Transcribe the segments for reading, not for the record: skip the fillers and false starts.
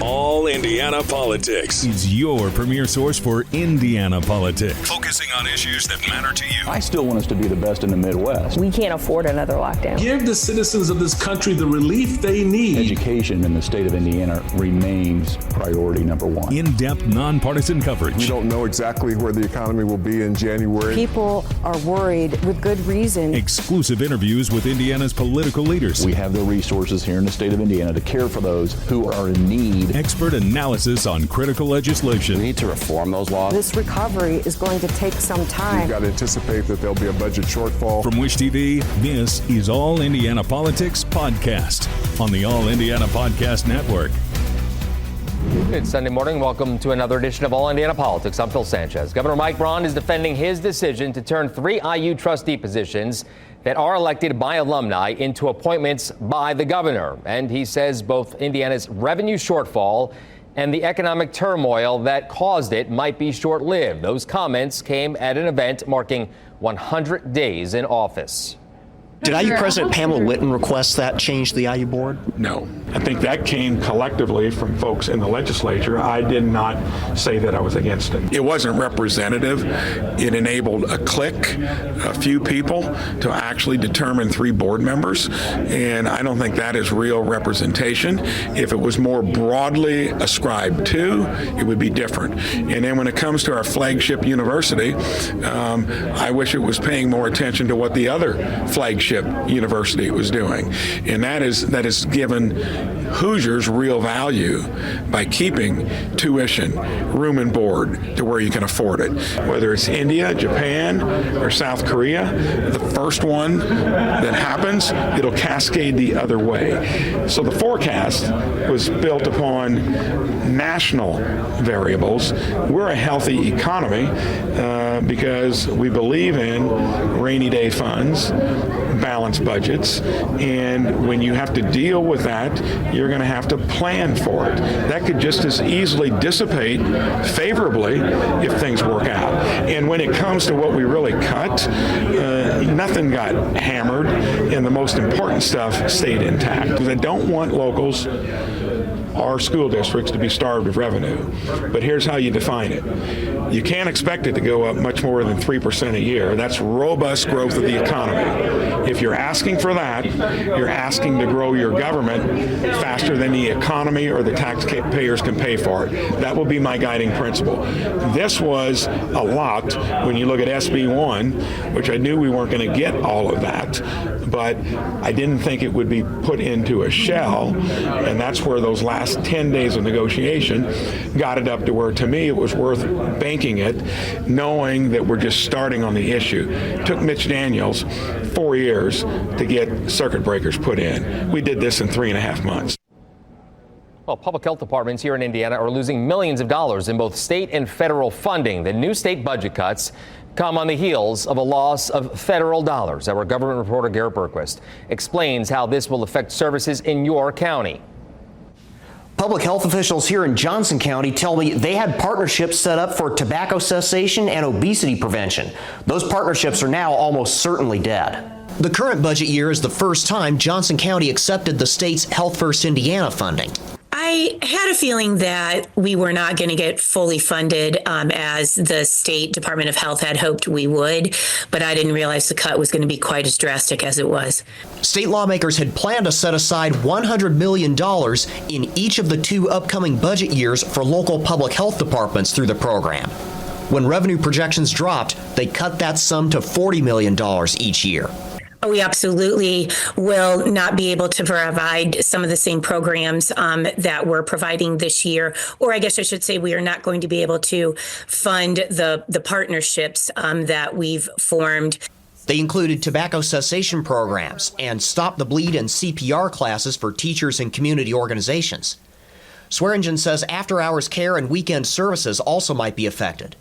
All Indiana Politics is your premier source for Indiana politics, focusing on issues that matter to you. I still want us to be the best in the Midwest. We can't afford another lockdown. Give the citizens of this country the relief they need. Education in the state of Indiana remains priority number one. In-depth, nonpartisan coverage. We don't know exactly where the economy will be in January. People are worried with good reason. Exclusive interviews with Indiana's political leaders. We have the resources here in the state of Indiana to care for those who are in need. Expert analysis on critical legislation. We need to reform those laws. This recovery is going to take some time. We've got to anticipate that there'll be a budget shortfall. From Wish TV, this is All Indiana Politics Podcast on the All Indiana Podcast Network. It's Sunday morning. Welcome to another edition of All Indiana Politics. I'm Phil Sanchez. Governor Mike Braun is defending his decision to turn 3 IU trustee positions that are elected by alumni into appointments by the governor. And he says both Indiana's revenue shortfall and the economic turmoil that caused it might be short-lived. Those comments came at an event marking 100 days in office. Did IU President Pamela Whitten request that change the IU board? No. I think that came collectively from folks in the legislature. I did not say that I was against it. It wasn't representative. It enabled a clique, a few people, to actually determine 3 board members, and I don't think that is real representation. If it was more broadly ascribed to, it would be different. And then when it comes to our flagship university, I wish it was paying more attention to what the other flagship university was doing, and that is given Hoosiers real value by keeping tuition, room and board to where you can afford it. Whether it's India, Japan, or South Korea, the first one that happens, it'll cascade the other way. So the forecast was built upon national variables. We're a healthy economy because we believe in rainy day funds, balanced budgets, and when you have to deal with that, you're going to have to plan for it. That could just as easily dissipate favorably if things work out. And when it comes to what we really cut, nothing got hammered, and the most important stuff stayed intact. Because I don't want locals our school districts to be starved of revenue. But here's how you define it. You can't expect it to go up much more than 3% a year. That's robust growth of the economy. If you're asking for that, you're asking to grow your government faster than the economy or the taxpayers can pay for it. That will be my guiding principle. This was a lot when you look at SB 1, which I knew we weren't going to get all of that, but I didn't think it would be put into a shell, and that's where those last 10 days of negotiation got it up to where, to me, it was worth banking it, knowing that we're just starting on the issue. It took Mitch Daniels 4 years to get circuit breakers put in. We did this in 3.5 months. Well, public health departments here in Indiana are losing millions of dollars in both state and federal funding. The new state budget cuts come on the heels of a loss of federal dollars. Our government reporter Garrett Berquist explains how this will affect services in your county. Public health officials here in Johnson County tell me they had partnerships set up for tobacco cessation and obesity prevention. Those partnerships are now almost certainly dead. The current budget year is the first time Johnson County accepted the state's Health First Indiana funding. I had a feeling that we were not going to get fully funded as the State Department of Health had hoped we would, but I didn't realize the cut was going to be quite as drastic as it was. State lawmakers had planned to set aside $100 million in each of the 2 upcoming budget years for local public health departments through the program. When revenue projections dropped, they cut that sum to $40 million each year. We absolutely will not be able to provide some of the same programs that we're providing this year, or I guess I should say we are not going to be able to fund the partnerships that we've formed. They included tobacco cessation programs and Stop the Bleed and CPR classes for teachers and community organizations. Swearingen says after-hours care and weekend services also might be affected.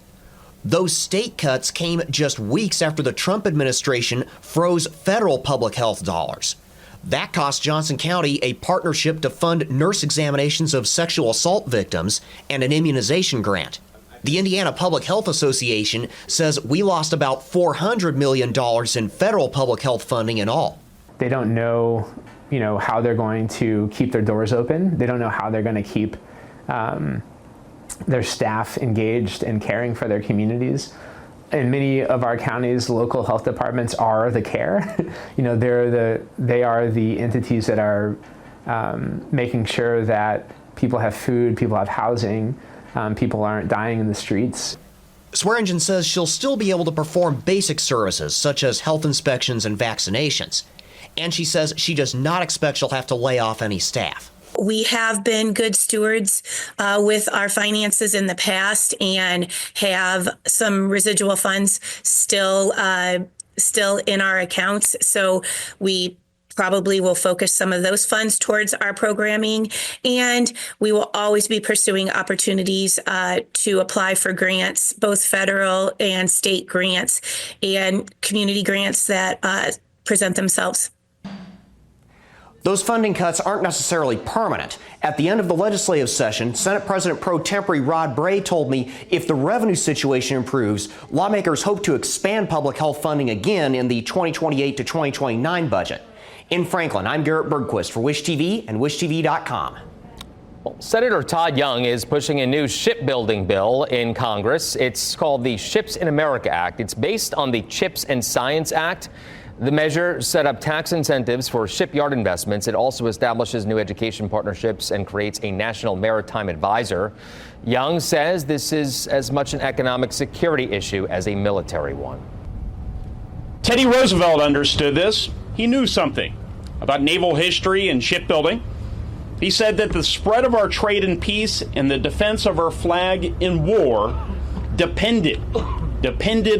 Those state cuts came just weeks after the Trump administration froze federal public health dollars. That cost Johnson County a partnership to fund nurse examinations of sexual assault victims and an immunization grant. The Indiana Public Health Association says we lost about $400 million in federal public health funding in all. They don't know, how they're going to keep their doors open. They don't know how they're going to keep their staff engaged in caring for their communities. In many of our counties, local health departments are the care. They are the entities that are making sure that people have food, people have housing, people aren't dying in the streets. Swearingen says she'll still be able to perform basic services such as health inspections and vaccinations. And she says she does not expect she'll have to lay off any staff. We have been good stewards with our finances in the past and have some residual funds still in our accounts. So we probably will focus some of those funds towards our programming, and we will always be pursuing opportunities to apply for grants, both federal and state grants and community grants that present themselves. Those funding cuts aren't necessarily permanent. At the end of the legislative session, Senate President pro tempore Rod Bray told me if the revenue situation improves, lawmakers hope to expand public health funding again in the 2028 to 2029 budget. In Franklin, I'm Garrett Bergquist for Wish TV and WishTV.com. Senator Todd Young is pushing a new shipbuilding bill in Congress. It's called the Ships in America Act. It's based on the Chips and Science Act. The measure set up tax incentives for shipyard investments. It also establishes new education partnerships and creates a national maritime advisor. Young says this is as much an economic security issue as a military one. Teddy Roosevelt understood this. He knew something about naval history and shipbuilding. He said that the spread of our trade in peace and the defense of our flag in war depended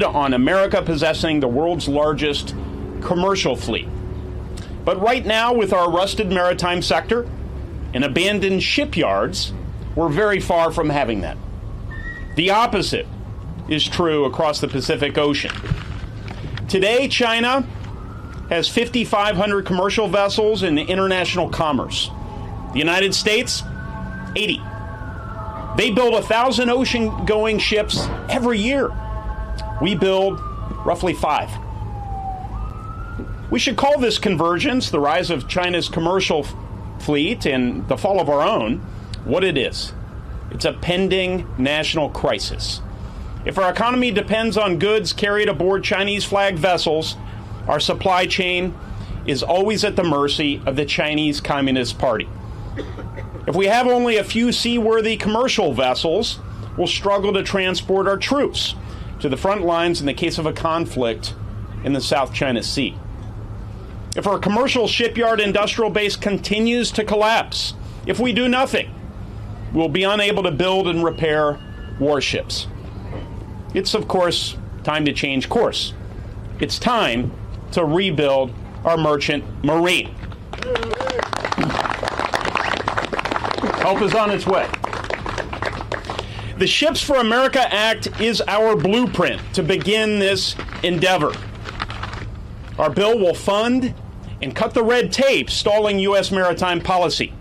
on America possessing the world's largest commercial fleet. But right now, with our rusted maritime sector and abandoned shipyards, we're very far from having that. The opposite is true across the Pacific Ocean. Today, China has 5,500 commercial vessels in international commerce. The United States, 80. They build 1,000 ocean-going ships every year. We build roughly 5. We should call this convergence, the rise of China's commercial fleet and the fall of our own, what it is. It's a pending national crisis. If our economy depends on goods carried aboard Chinese flag vessels, our supply chain is always at the mercy of the Chinese Communist Party. If we have only a few seaworthy commercial vessels, we'll struggle to transport our troops to the front lines in the case of a conflict in the South China Sea. If our commercial shipyard industrial base continues to collapse, if we do nothing, we'll be unable to build and repair warships. It's, of course, time to change course. It's time to rebuild our merchant marine. Help is on its way. The Ships for America Act is our blueprint to begin this endeavor. Our bill will fund and cut the red tape stalling U.S. maritime policy.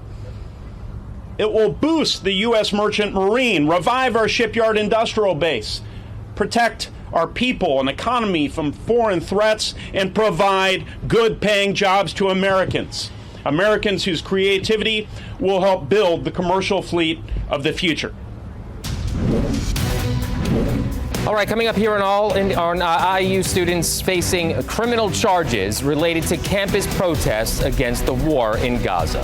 It will boost the U.S. merchant marine, revive our shipyard industrial base, protect our people and economy from foreign threats, and provide good-paying jobs to Americans. Americans whose creativity will help build the commercial fleet of the future. All right, coming up here on IU students facing criminal charges related to campus protests against the war in Gaza.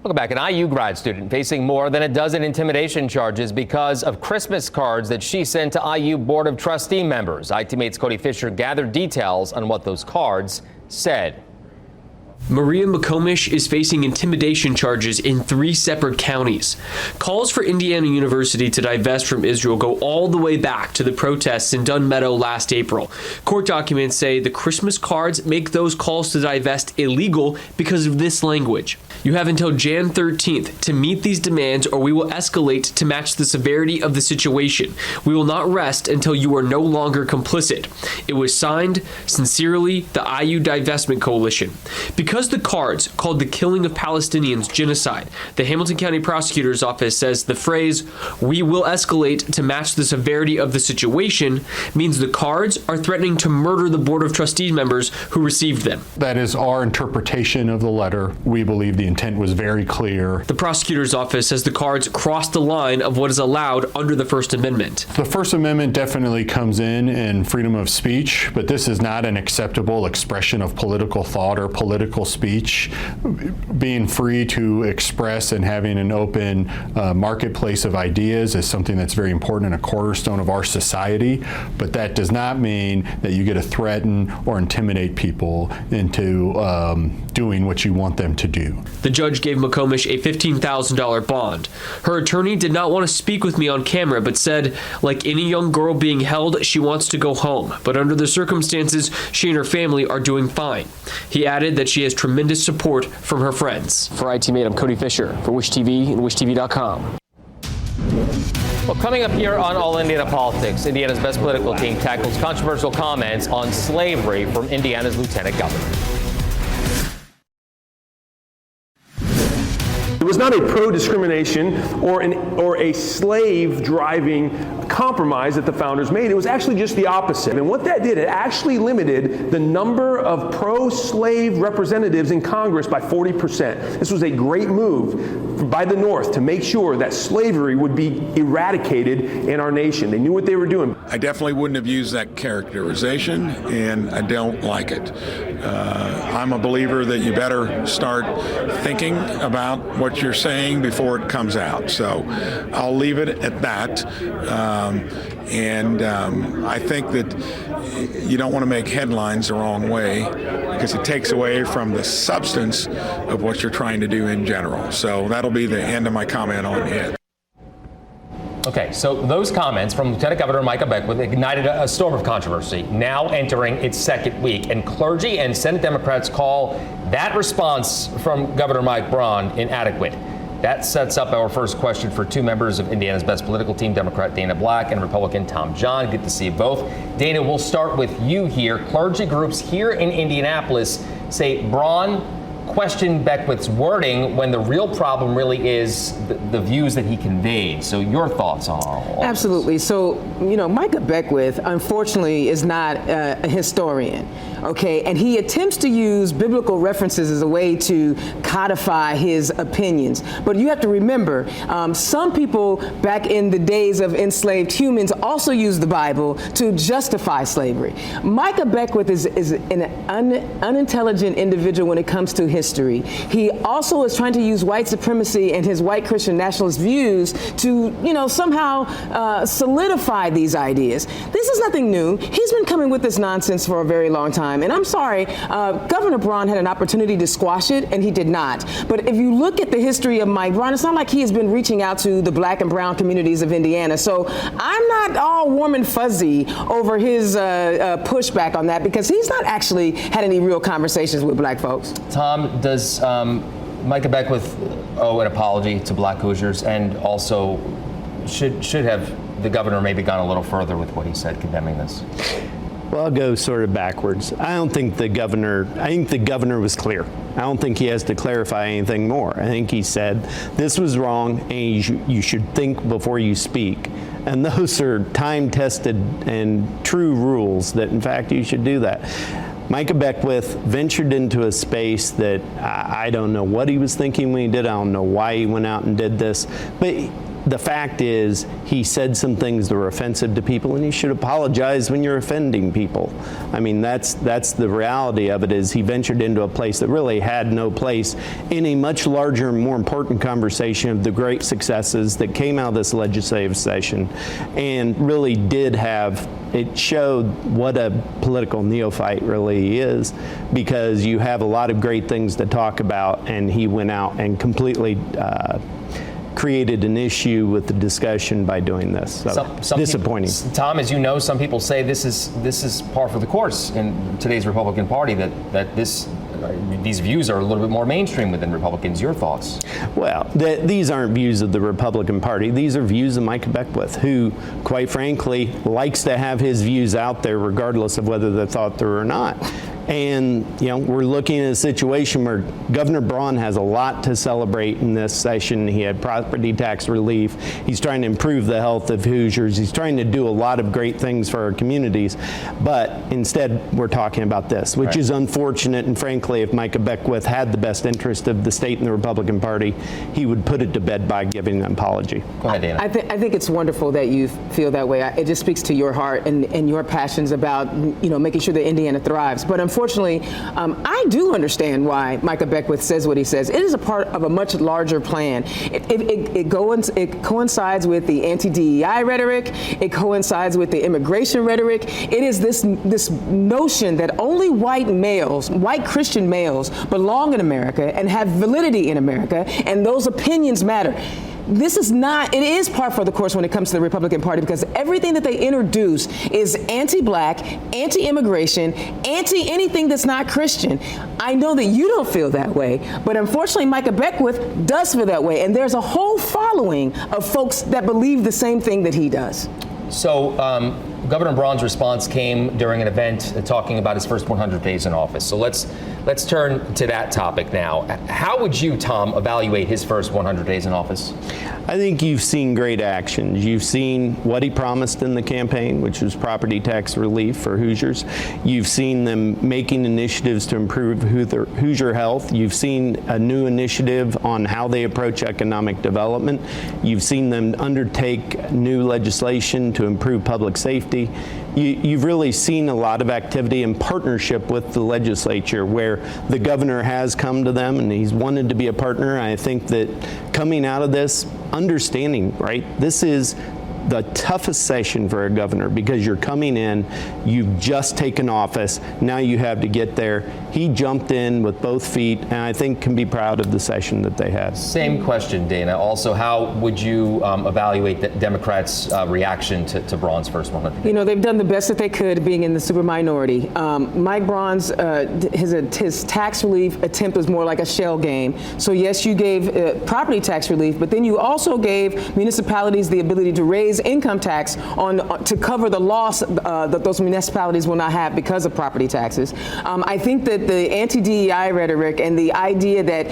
Welcome back. An IU grad student facing more than a dozen intimidation charges because of Christmas cards that she sent to IU Board of Trustee members. ITMate's Cody Fisher gathered details on what those cards said. Maria McComish is facing intimidation charges in 3 separate counties. Calls for Indiana University to divest from Israel go all the way back to the protests in Dunn Meadow last April. Court documents say the Christmas cards make those calls to divest illegal because of this language. You have until Jan 13th to meet these demands, or we will escalate to match the severity of the situation. We will not rest until you are no longer complicit. It was signed, sincerely, the IU Divestment Coalition. Because the cards called the killing of Palestinians genocide, the Hamilton County Prosecutor's Office says the phrase, "we will escalate to match the severity of the situation," means the cards are threatening to murder the Board of Trustees members who received them. That is our interpretation of the letter. We believe the intent was very clear. The prosecutor's office says the cards crossed the line of what is allowed under the First Amendment. The First Amendment definitely comes in freedom of speech, but this is not an acceptable expression of political thought or political speech. Being free to express and having an open marketplace of ideas is something that's very important and a cornerstone of our society, but that does not mean that you get to threaten or intimidate people into doing what you want them to do. The judge gave McComish a $15,000 bond. Her attorney did not want to speak with me on camera, but said, like any young girl being held, she wants to go home, but under the circumstances, she and her family are doing fine. He added that she has tremendous support from her friends. For IT Mate, I'm Cody Fisher for Wish TV and WishTV.com. Well, coming up here on All Indiana Politics, Indiana's best political team tackles controversial comments on slavery from Indiana's lieutenant governor. It was not a pro-discrimination or a slave-driving compromise that the founders made. It was actually just the opposite. And what that did, it actually limited the number of pro-slave representatives in Congress by 40%. This was a great move by the North to make sure that slavery would be eradicated in our nation. They knew what they were doing. I definitely wouldn't have used that characterization, and I don't like it. I'm a believer that you better start thinking about what you're saying before it comes out. So I'll leave it at that. I think that you don't want to make headlines the wrong way because it takes away from the substance of what you're trying to do in general. So that'll be the end of my comment on it. Okay, so those comments from Lieutenant Governor Micah Beckwith ignited a storm of controversy, now entering its second week. And clergy and Senate Democrats call that response from Governor Mike Braun inadequate. That sets up our first question for two members of Indiana's best political team, Democrat Dana Black and Republican Tom John. Good to see you both. Dana, we'll start with you here. Clergy groups here in Indianapolis say Braun questioned Beckwith's wording when the real problem really is the views that he conveyed. So your thoughts on all this? Absolutely. So, Micah Beckwith, unfortunately, is not a historian, okay? And he attempts to use biblical references as a way to codify his opinions. But you have to remember, some people back in the days of enslaved humans also used the Bible to justify slavery. Micah Beckwith is an unintelligent individual when it comes to history. He also is trying to use white supremacy and his white Christian nationalist views to, somehow solidify these ideas. This is nothing new. He's been coming with this nonsense for a very long time. And I'm sorry, Governor Braun had an opportunity to squash it, and he did not. But if you look at the history of Mike Braun, it's not like he has been reaching out to the black and brown communities of Indiana. So I'm not all warm and fuzzy over his pushback on that, because he's not actually had any real conversations with black folks. Tom, does Micah Beckwith owe an apology to black Hoosiers, and also should have the governor maybe gone a little further with what he said condemning this? Well, I'll go sort of backwards. I think the governor was clear. I don't think he has to clarify anything more. I think he said this was wrong and you should think before you speak. And those are time-tested and true rules that, in fact, you should do that. Micah Beckwith ventured into a space that I don't know what he was thinking when he did. I don't know why he went out and did this. But the fact is, he said some things that were offensive to people, and he should apologize when you're offending people. I mean, that's the reality of it, is he ventured into a place that really had no place in a much larger and more important conversation of the great successes that came out of this legislative session, and really did have, it showed what a political neophyte really is, because you have a lot of great things to talk about, and he went out and completely created an issue with the discussion by doing this. So disappointing. Tom, as you know, some people say this is par for the course in today's Republican Party, that this these views are a little bit more mainstream within Republicans. Your thoughts? Well, these aren't views of the Republican Party. These are views of Micah Beckwith, who, quite frankly, likes to have his views out there regardless of whether they're thought through or not. And, we're looking at a situation where Governor Braun has a lot to celebrate in this session. He had property tax relief. He's trying to improve the health of Hoosiers. He's trying to do a lot of great things for our communities. But instead, we're talking about this, which is unfortunate. And frankly, if Micah Beckwith had the best interest of the state and the Republican Party, he would put it to bed by giving an apology. Go ahead, Dana. I think it's wonderful that you feel that way. It just speaks to your heart and your passions about, making sure that Indiana thrives. But unfortunately, I do understand why Micah Beckwith says what he says. It is a part of a much larger plan. It coincides with the anti-DEI rhetoric. It coincides with the immigration rhetoric. It is this notion that only white Christian males belong in America and have validity in America, and those opinions matter. This is not, it is par for the course when it comes to the Republican Party, because everything that they introduce is anti-black, anti-immigration, anti-anything that's not Christian. I know that you don't feel that way, but unfortunately Micah Beckwith does feel that way, and there's a whole following of folks that believe the same thing that he does. So Governor Braun's response came during an event talking about his first 100 days in office. So let's turn to that topic now. How would you, Tom, evaluate his first 100 days in office? I think you've seen great actions. You've seen what he promised in the campaign, which was property tax relief for Hoosiers. You've seen them making initiatives to improve Hoosier health. You've seen a new initiative on how they approach economic development. You've seen them undertake new legislation to improve public safety. You've really seen a lot of activity in partnership with the legislature, where the governor has come to them and he's wanted to be a partner. I think that coming out of this, understanding, right, this is the toughest session for a governor, because you're coming in, you've just taken office, now you have to get there. He jumped in with both feet, and I think can be proud of the session that they had. Same question, Dana. Also, how would you evaluate the Democrats' reaction to Braun's first 100 days? They've done the best that they could, being in the super minority. Mike Braun's, his tax relief attempt was more like a shell game. So yes, you gave property tax relief, but then you also gave municipalities the ability to raise income tax to cover the loss that those municipalities will not have because of property taxes. I think that the anti-DEI rhetoric and the idea that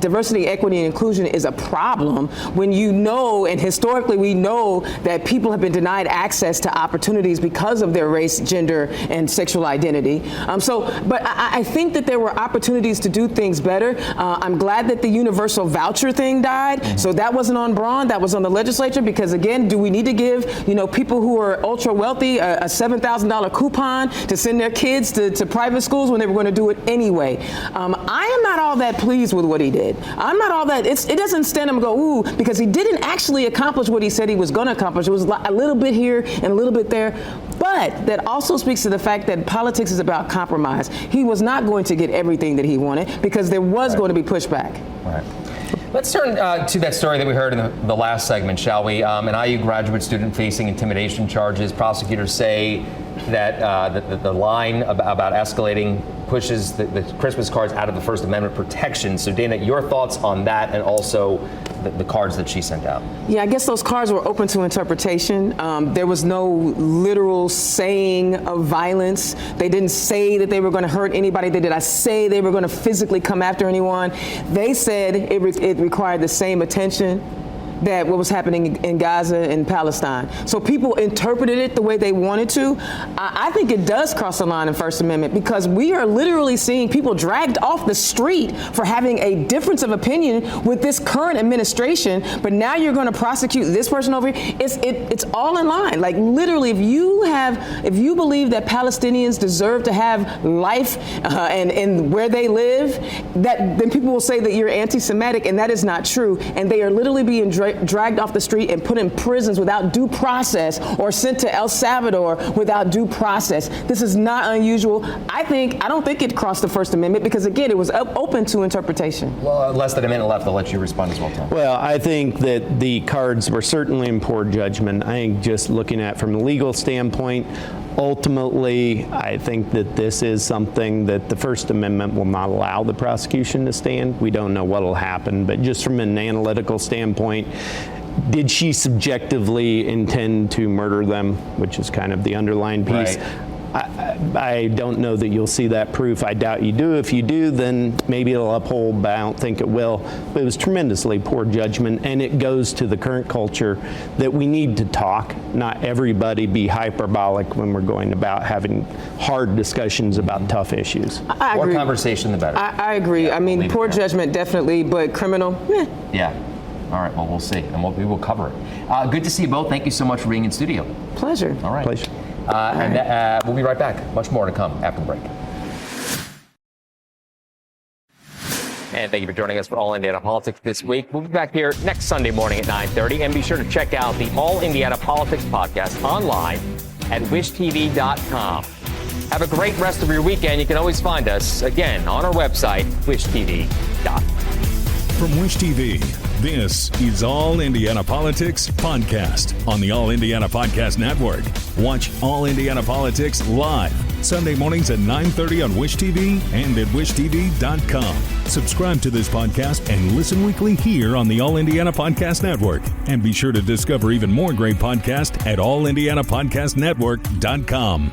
diversity, equity, and inclusion is a problem, when and historically we know that people have been denied access to opportunities because of their race, gender, and sexual identity. But I think that there were opportunities to do things better. I'm glad that the universal voucher thing died. So that wasn't on Braun, that was on the legislature, because again, do we need to give people who are ultra wealthy a $7,000 coupon to send their kids to private schools when they were going to do it anyway? I am not all that pleased with what he did. I'm not all that. It doesn't stand him and go, ooh, because he didn't actually accomplish what he said he was going to accomplish. It was a little bit here and a little bit there. But that also speaks to the fact that politics is about compromise. He was not going to get everything that he wanted, because there was going to be pushback. Right. Let's turn to that story that we heard in the last segment, shall we? An IU graduate student facing intimidation charges. Prosecutors say that the line about escalating pushes the Christmas cards out of the First Amendment protection. So, Dana, your thoughts on that, and also the cards that she sent out? Yeah, I guess those cards were open to interpretation. There was no literal saying of violence. They didn't say that they were going to hurt anybody. They did not say they were going to physically come after anyone. They said it required the same attention that what was happening in Gaza and Palestine. So people interpreted it the way they wanted to. I think it does cross the line in First Amendment, because we are literally seeing people dragged off the street for having a difference of opinion with this current administration. But now you're going to prosecute this person over here. It's all in line. Like, literally, if you believe that Palestinians deserve to have life and where they live, then people will say that you're anti-Semitic, and that is not true. And they are literally being dragged dragged off the street and put in prisons without due process or sent to El Salvador without due process. This is not unusual. I don't think it crossed the First Amendment because, again, it was open to interpretation. Well, less than a minute left. I'll let you respond as well, Tom. Well, I think that the cards were certainly in poor judgment. I think just looking at it from a legal standpoint, ultimately, I think that this is something that the First Amendment will not allow the prosecution to stand. We don't know what will happen, but just from an analytical standpoint, did she subjectively intend to murder them, which is kind of the underlying piece? Right. I don't know that you'll see that proof. I doubt you do. If you do, then maybe it'll uphold, but I don't think it will. But it was tremendously poor judgment, and it goes to the current culture that we need to talk, not everybody be hyperbolic when we're going about having hard discussions about tough issues. I agree. More conversation, the better. I agree. I mean, poor judgment, definitely, but criminal, Yeah. All right, well, we'll see, and we will cover it. Good to see you both. Thank you so much for being in studio. Pleasure. All right. Pleasure. We'll be right back. Much more to come after the break. And thank you for joining us for All Indiana Politics this week. We'll be back here next Sunday morning at 9:30. And be sure to check out the All Indiana Politics podcast online at wishtv.com. Have a great rest of your weekend. You can always find us, again, on our website, wishtv.com. From Wish TV, this is All Indiana Politics Podcast on the All Indiana Podcast Network. Watch All Indiana Politics live Sunday mornings at 9:30 on Wish TV and at wishtv.com. Subscribe to this podcast and listen weekly here on the All Indiana Podcast Network. And be sure to discover even more great podcasts at allindianapodcastnetwork.com.